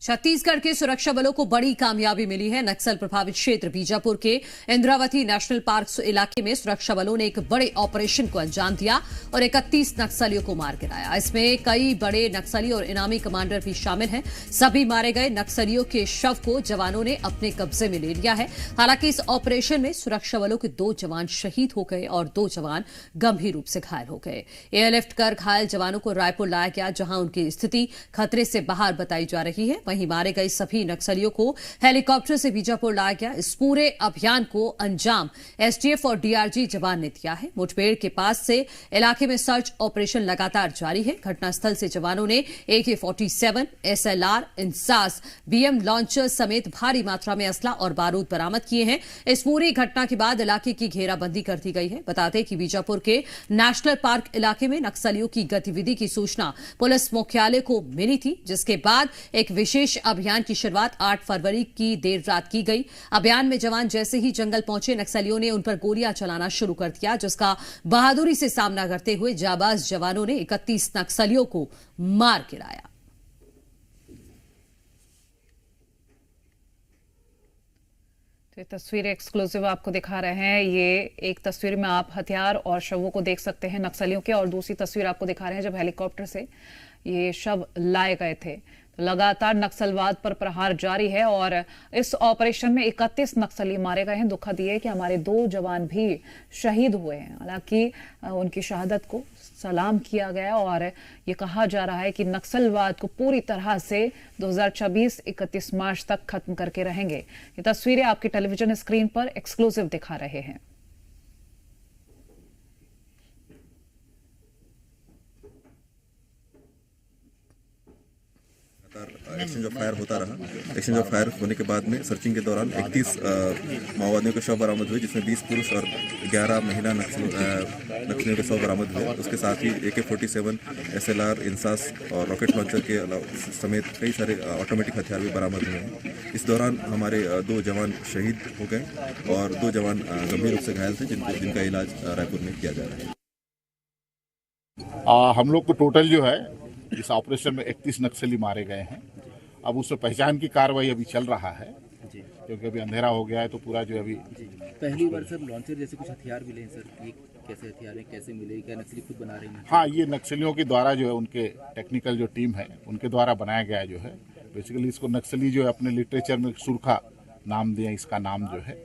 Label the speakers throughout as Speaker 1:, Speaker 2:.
Speaker 1: छत्तीसगढ़ के सुरक्षा बलों को बड़ी कामयाबी मिली है। नक्सल प्रभावित क्षेत्र बीजापुर के इंद्रावती नेशनल पार्क इलाके में सुरक्षा बलों ने एक बड़े ऑपरेशन को अंजाम दिया और 31 नक्सलियों को मार गिराया। इसमें कई बड़े नक्सली और इनामी कमांडर भी शामिल हैं। सभी मारे गए नक्सलियों के शव को जवानों ने अपने कब्जे में ले लिया है। हालांकि इस ऑपरेशन में सुरक्षा बलों के 2 जवान शहीद हो गए और 2 जवान गंभीर रूप से घायल हो गए। एयरलिफ्ट कर घायल जवानों को रायपुर लाया गया, जहां उनकी स्थिति खतरे से बाहर बताई जा रही है। वहीं मारे गए सभी नक्सलियों को हेलीकॉप्टर से बीजापुर लाया गया। इस पूरे अभियान को अंजाम एसटीएफ और डीआरजी जवान ने दिया है। मुठभेड़ के पास से इलाके में सर्च ऑपरेशन लगातार जारी है। घटनास्थल से जवानों ने AK-47, SLR, INSAS, BM launcher समेत भारी मात्रा में असला और बारूद बरामद किए हैं। इस पूरी घटना के बाद इलाके की घेराबंदी कर दी गई है। बता दें कि बीजापुर के नेशनल पार्क इलाके में नक्सलियों की गतिविधि की सूचना पुलिस मुख्यालय को मिली थी, जिसके बाद एक विशेष अभियान की शुरुआत 8 फरवरी की देर रात की गई। अभियान में जवान जैसे ही जंगल पहुंचे, नक्सलियों ने उन पर गोलियां चलाना शुरू कर दिया, जिसका बहादुरी से सामना करते हुए जाबाज जवानों ने 31 नक्सलियों को मार गिराया।
Speaker 2: तो ये तस्वीरें एक्सक्लूसिव आपको दिखा रहे हैं। ये एक तस्वीर में आप हथियार और शवों को देख सकते हैं नक्सलियों के, और दूसरी तस्वीर आपको दिखा रहे हैं जब हेलीकॉप्टर से ये शव लाए गए थे। तो लगातार नक्सलवाद पर प्रहार जारी है और इस ऑपरेशन में 31 नक्सली मारे गए हैं। दुखद ये है कि हमारे 2 जवान भी शहीद हुए हैं। हालांकि उनकी शहादत को सलाम किया गया और ये कहा जा रहा है कि नक्सलवाद को पूरी तरह से 2026 31 मार्च तक खत्म करके रहेंगे। ये तस्वीरें आपकी टेलीविजन स्क्रीन पर एक्सक्लूसिव दिखा रहे हैं।
Speaker 3: एक्सचेंज ऑफ फायर होता रहा। एक्सचेंज ऑफ फायर होने के बाद में सर्चिंग के दौरान 31 माओवादियों के शव बरामद हुए, जिसमें 20 पुरुष और 11 महिला नक्सलियों के शव बरामद हुए। उसके साथ ही AK-47, SLR, इंसास और रॉकेट लॉन्चर के समेत कई सारे ऑटोमेटिक हथियार भी बरामद हुए हैं। इस दौरान हमारे 2 जवान शहीद हो गए और 2 जवान गंभीर रूप से घायल थे, जिनका इलाज रायपुर में किया जा रहा है।
Speaker 4: हम लोग को टोटल जो है इस ऑपरेशन में 31 नक्सली मारे गए हैं। अब उसमें पहचान की कार्रवाई अभी चल रहा है, क्योंकि अभी अंधेरा हो गया है। तो पूरा जो अभी
Speaker 5: पहली बार सर लॉन्चर जैसे कुछ हथियार मिले हैं सर, ये कैसे हथियार हैं, कैसे मिले, क्या नक्सली खुद बना रहे हैं?
Speaker 4: हाँ, ये नक्सलियों के द्वारा जो है, उनके टेक्निकल जो टीम है उनके द्वारा बनाया गया जो है। बेसिकली इसको नक्सली जो है अपने लिटरेचर में सुरखा नाम दिया, इसका नाम जो है।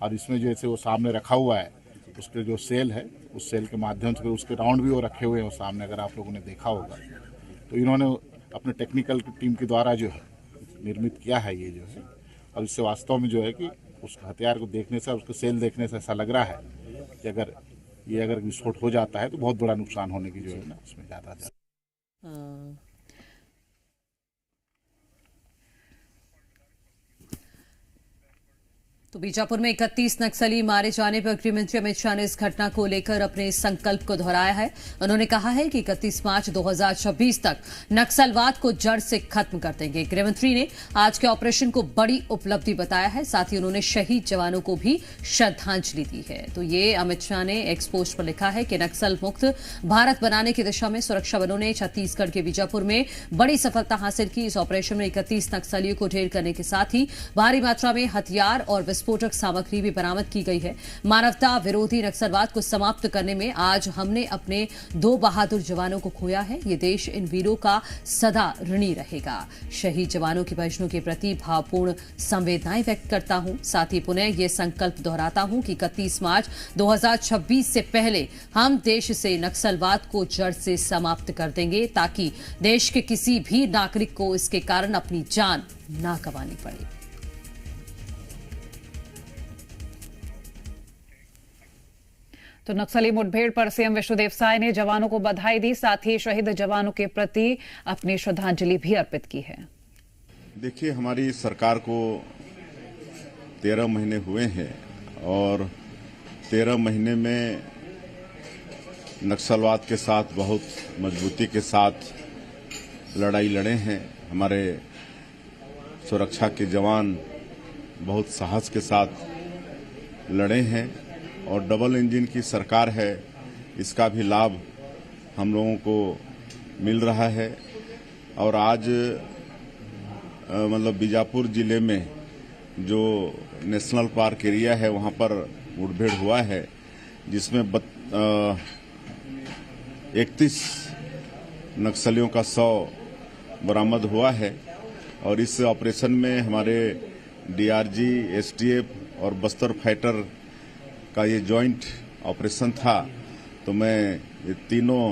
Speaker 4: और इसमें जैसे वो सामने रखा हुआ है, उसके जो सेल है, उस सेल के माध्यम से उसके राउंड भी वो रखे हुए हैं सामने, अगर आप लोगों ने देखा होगा। तो इन्होंने अपने टेक्निकल टीम के द्वारा जो है निर्मित किया है ये जो है। और इससे वास्तव में जो है कि उस हथियार को देखने से, उसके सेल देखने से ऐसा लग रहा है कि अगर विस्फोट हो जाता है तो बहुत बड़ा नुकसान होने की जो है ना उसमें ज़्यादा।
Speaker 1: तो बीजापुर में 31 नक्सली मारे जाने पर गृहमंत्री अमित शाह ने इस घटना को लेकर अपने संकल्प को दोहराया है। उन्होंने कहा है कि 31 मार्च 2026 तक नक्सलवाद को जड़ से खत्म कर देंगे। गृहमंत्री ने आज के ऑपरेशन को बड़ी उपलब्धि बताया है। साथ ही उन्होंने शहीद जवानों को भी श्रद्धांजलि दी है। तो ये अमित शाह ने एक्स पोस्ट पर लिखा है कि नक्सल मुक्त भारत बनाने की दिशा में सुरक्षा बलों ने छत्तीसगढ़ के बीजापुर में बड़ी सफलता हासिल की। इस ऑपरेशन में 31 नक्सलियों को ढेर करने के साथ ही भारी मात्रा में हथियार और विस्फोटक सामग्री भी बरामद की गई है। मानवता विरोधी नक्सलवाद को समाप्त करने में आज हमने अपने 2 बहादुर जवानों को खोया है। ये देश इन वीरों का सदा ऋणी रहेगा। शहीद जवानों के परिजनों के प्रति भावपूर्ण संवेदनाएं व्यक्त करता हूं। साथ ही पुनः ये संकल्प दोहराता हूं कि 31 मार्च 2026 से पहले हम देश से नक्सलवाद को जड़ से समाप्त कर देंगे, ताकि देश के किसी भी नागरिक को इसके कारण अपनी जान ना गंवानी पड़े।
Speaker 2: तो नक्सली मुठभेड़ पर सीएम विष्णुदेव साय ने जवानों को बधाई दी, साथ ही शहीद जवानों के प्रति अपनी श्रद्धांजलि भी अर्पित की है।
Speaker 6: देखिए, हमारी सरकार को 13 महीने हुए हैं और 13 महीने में नक्सलवाद के साथ बहुत मजबूती के साथ लड़ाई लड़े हैं। हमारे सुरक्षा के जवान बहुत साहस के साथ लड़े हैं और डबल इंजन की सरकार है, इसका भी लाभ हम लोगों को मिल रहा है। और आज मतलब बीजापुर जिले में जो नेशनल पार्क एरिया है वहां पर मुठभेड़ हुआ है, जिसमें 31 नक्सलियों का 100 बरामद हुआ है। और इस ऑपरेशन में हमारे डीआरजी, एसटीएफ और बस्तर फाइटर का ये जॉइंट ऑपरेशन था। तो मैं ये तीनों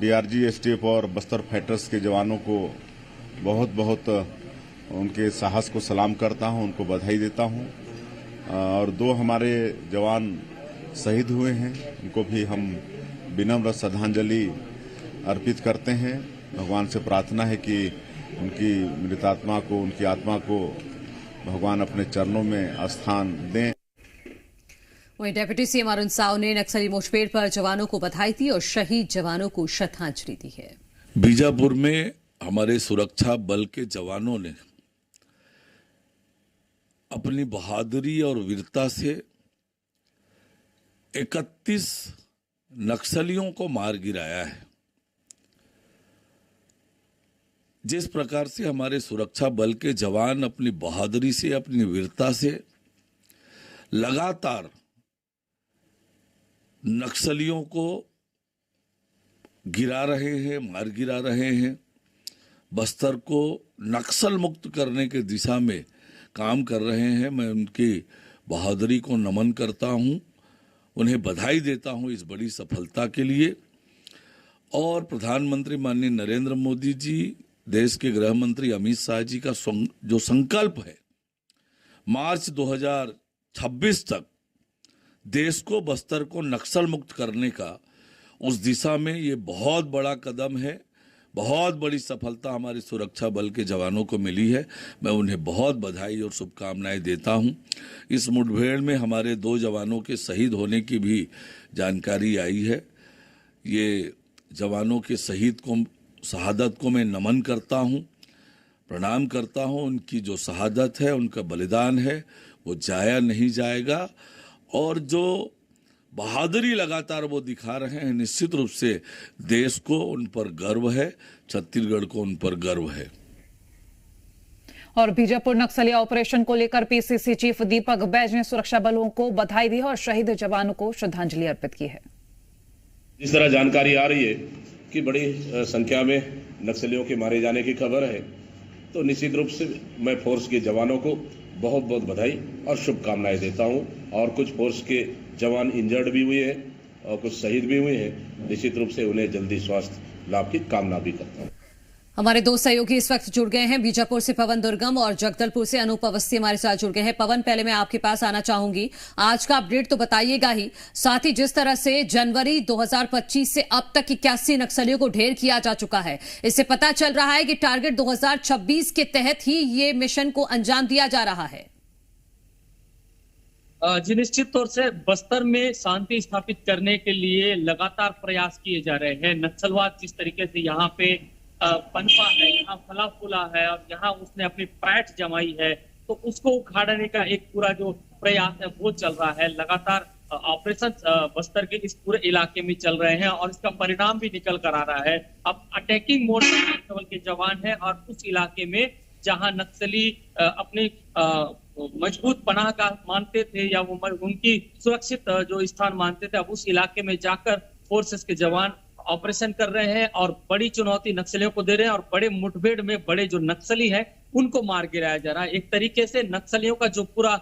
Speaker 6: डीआरजी, एसटीएफ और बस्तर फाइटर्स के जवानों को बहुत बहुत उनके साहस को सलाम करता हूं, उनको बधाई देता हूं। और 2 हमारे जवान शहीद हुए हैं, उनको भी हम विनम्र श्रद्धांजलि अर्पित करते हैं। भगवान से प्रार्थना है कि उनकी मृतात्मा को, उनकी आत्मा को भगवान अपने चरणों में स्थान दें।
Speaker 1: वहीं डिप्टी सीएम अरुण साव ने नक्सली मुठभेड़ पर जवानों को बधाई दी और शहीद जवानों को श्रद्धांजलि दी है।
Speaker 7: बीजापुर में हमारे सुरक्षा बल के जवानों ने अपनी बहादुरी और वीरता से 31 नक्सलियों को मार गिराया है। जिस प्रकार से हमारे सुरक्षा बल के जवान अपनी बहादुरी से, अपनी वीरता से लगातार नक्सलियों को गिरा रहे हैं, मार गिरा रहे हैं, बस्तर को नक्सल मुक्त करने के दिशा में काम कर रहे हैं। मैं उनकी बहादुरी को नमन करता हूं, उन्हें बधाई देता हूं इस बड़ी सफलता के लिए। और प्रधानमंत्री माननीय नरेंद्र मोदी जी, देश के गृह मंत्री अमित शाह जी का जो संकल्प है, मार्च 2026 तक देश को, बस्तर को नक्सल मुक्त करने का, उस दिशा में ये बहुत बड़ा कदम है। बहुत बड़ी सफलता हमारे सुरक्षा बल के जवानों को मिली है। मैं उन्हें बहुत बधाई और शुभकामनाएं देता हूं। इस मुठभेड़ में हमारे 2 जवानों के शहीद होने की भी जानकारी आई है। ये जवानों के शहादत को मैं नमन करता हूं, प्रणाम करता हूं। उनकी जो शहादत है, उनका बलिदान है, वो जाया नहीं जाएगा। और जो बहादुरी लगातार वो दिखा रहे हैं, निश्चित रूप से देश को उन पर गर्व है, छत्तीसगढ़ को उन पर गर्व है।
Speaker 2: और बीजापुर नक्सली ऑपरेशन को लेकर पीसीसी चीफ दीपक बैज ने सुरक्षा बलों को बधाई दी और शहीद जवानों को श्रद्धांजलि अर्पित की है।
Speaker 8: जिस तरह जानकारी आ रही है कि बड़ी संख्या में नक्सलियों के मारे जाने की खबर है, तो निश्चित रूप से मैं फोर्स के जवानों को बहुत बहुत बधाई और शुभकामनाएं देता हूं। और कुछ फोर्स के जवान इंजर्ड भी हुए हैं और कुछ शहीद भी हुए हैं। निश्चित रूप से उन्हें जल्दी स्वास्थ्य लाभ की कामना भी करता हूं।
Speaker 1: हमारे 2 सहयोगी इस वक्त जुड़ गए हैं। बीजापुर से पवन दुर्गम और जगदलपुर से अनूप अवस्थी हमारे साथ जुड़ गए हैं। पवन, पहले मैं आपके पास आना चाहूंगी, आज का अपडेट तो बताइएगा ही, साथ ही जिस तरह से जनवरी 2025 से अब तक 81 नक्सलियों को ढेर किया जा चुका है, इससे पता चल रहा है कि टारगेट 2026 के तहत ही ये मिशन को अंजाम दिया जा रहा है।
Speaker 9: जी, निश्चित तौर से बस्तर में शांति स्थापित करने के लिए लगातार प्रयास किए जा रहे हैं। नक्सलवाद जिस तरीके से यहाँ पे पनपा है, यहाँ फला फूला है और यहाँ उसने अपनी पैठ जमाई है, तो उसको उखाड़ने का एक पूरा जो प्रयास है वो चल रहा है। लगातार ऑपरेशन बस्तर के इस पूरे इलाके में चल रहे हैं और इसका परिणाम भी निकल कर आ रहा है। अब अटैकिंग मोड में के जवान है और उस इलाके में जहां नक्सली अपनी मजबूत पनाह का मानते थे या वो उनकी सुरक्षित जो स्थान मानते थे, अब उस इलाके में जाकर फोर्सेस के जवान ऑपरेशन कर रहे हैं और बड़ी चुनौती नक्सलियों को दे रहे हैं और बड़े मुठभेड़ में बड़े जो नक्सली हैं उनको मार गिराया जा रहा है। एक तरीके से नक्सलियों का जो पूरा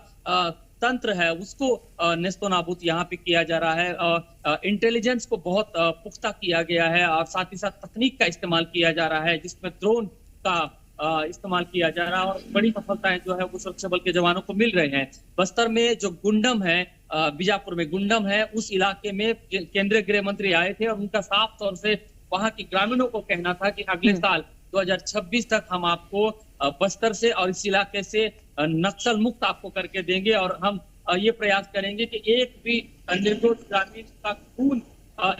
Speaker 9: तंत्र है उसको नेस्तो नाबूद यहाँ पे किया जा रहा है। इंटेलिजेंस को बहुत पुख्ता किया गया है और साथ ही साथ तकनीक का इस्तेमाल किया जा रहा है, जिसमें ड्रोन का इस्तेमाल किया जा रहा है और बड़ी सफलताएं जो है वो सुरक्षा बल के जवानों को मिल रहे हैं। बस्तर में जो गुंडम है, बीजापुर में गुंडम है, उस इलाके में केंद्रीय गृह मंत्री आए थे और उनका साफ तौर से वहां के ग्रामीणों को कहना था कि अगले साल 2026 तक हम आपको बस्तर से और इस इलाके से नक्सल मुक्त आपको करके देंगे और हम ये प्रयास करेंगे कि एक भी निर्दोष ग्रामीण का खून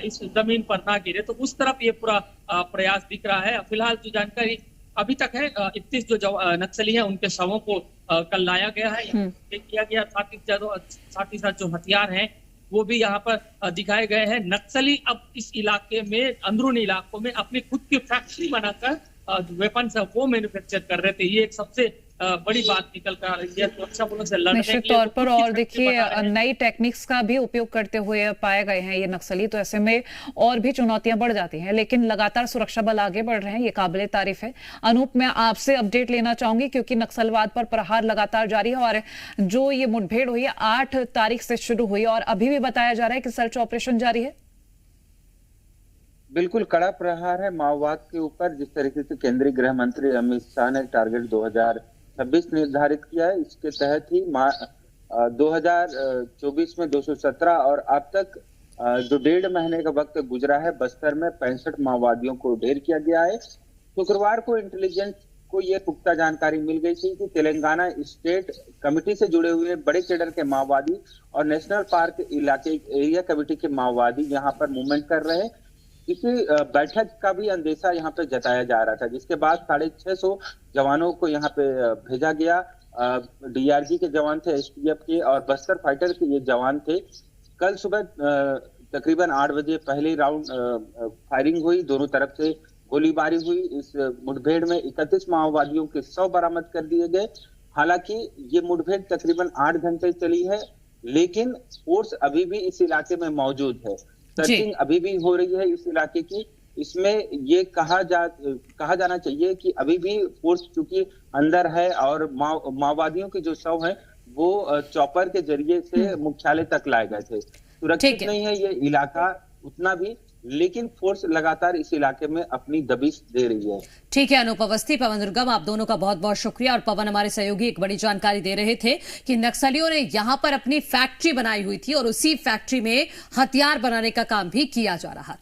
Speaker 9: इस जमीन पर ना गिरे। तो उस तरफ ये पूरा प्रयास दिख रहा है। फिलहाल जो जानकारी अभी तक है, 31 जो नक्सली हैं उनके शवों को कल लाया गया है, किया गया। साथ ही साथ जो हथियार हैं वो भी यहाँ पर दिखाए गए हैं। नक्सली अब इस इलाके में, अंदरूनी इलाकों में अपनी खुद की फैक्ट्री बनाकर वेपन्स है वो मैन्युफैक्चर कर रहे थे। ये एक सबसे बड़ी बात निकल कर आ रही है सुरक्षा बलों से लड़ने के लिए।
Speaker 2: निश्चित तौर पर, और देखिए नई टेक्निक्स का भी उपयोग करते हुए पाए गए हैं ये नक्सली, तो ऐसे में और भी चुनौतियां बढ़ जाती हैं, लेकिन लगातार सुरक्षा बल आगे बढ़ रहे हैं, ये काबिले तारीफ है। अनूप, मैं आपसे अपडेट लेना चाहूंगी क्योंकि नक्सलवाद पर प्रहार लगातार जारी है और जो ये मुठभेड़ हुई है 8 तारीख से शुरू हुई और अभी भी बताया जा रहा है कि सर्च ऑपरेशन जारी है।
Speaker 10: बिल्कुल कड़ा प्रहार है माओवाद के ऊपर। जिस तरीके से केंद्रीय गृह मंत्री अमित शाह ने टारगेट 2026 निर्धारित किया है, इसके तहत ही 2024 में 217 और अब तक जो 1.5 महीने का वक्त गुजरा है, बस्तर में 65 माओवादियों को ढेर किया गया है। शुक्रवार को इंटेलिजेंस को ये पुख्ता जानकारी मिल गई थी कि तेलंगाना स्टेट कमेटी से जुड़े हुए बड़े कैडर के माओवादी और नेशनल पार्क इलाके एरिया कमेटी के माओवादी यहाँ पर मूवमेंट कर रहे हैं। इसी बैठक का भी अंदेशा यहाँ पे जताया जा रहा था, जिसके बाद 650 जवानों को यहाँ पे भेजा गया। डीआरजी के जवान थे, एसटीएफ के और बस्तर फाइटर के ये जवान थे। कल सुबह तकरीबन 8 बजे पहली राउंड फायरिंग हुई, दोनों तरफ से गोलीबारी हुई। इस मुठभेड़ में 31 माओवादियों के 100 बरामद कर दिए गए। हालांकि ये मुठभेड़ तकरीबन 8 घंटे चली है, लेकिन फोर्स अभी भी इस इलाके में मौजूद है। सर्चिंग अभी भी हो रही है इस इलाके की। इसमें ये कहा जाना चाहिए कि अभी भी फोर्स चूंकि अंदर है और माओवादियों के जो शव हैं वो चॉपर के जरिए से मुख्यालय तक लाए गए थे। सुरक्षित नहीं है ये इलाका उतना भी, लेकिन फोर्स लगातार इस इलाके में अपनी दबिश दे रही है।
Speaker 1: ठीक है अनूप अवस्थी, पवन दुर्गम, आप दोनों का बहुत बहुत शुक्रिया। और पवन हमारे सहयोगी एक बड़ी जानकारी दे रहे थे कि नक्सलियों ने यहां पर अपनी फैक्ट्री बनाई हुई थी और उसी फैक्ट्री में हथियार बनाने का काम भी किया जा रहा था।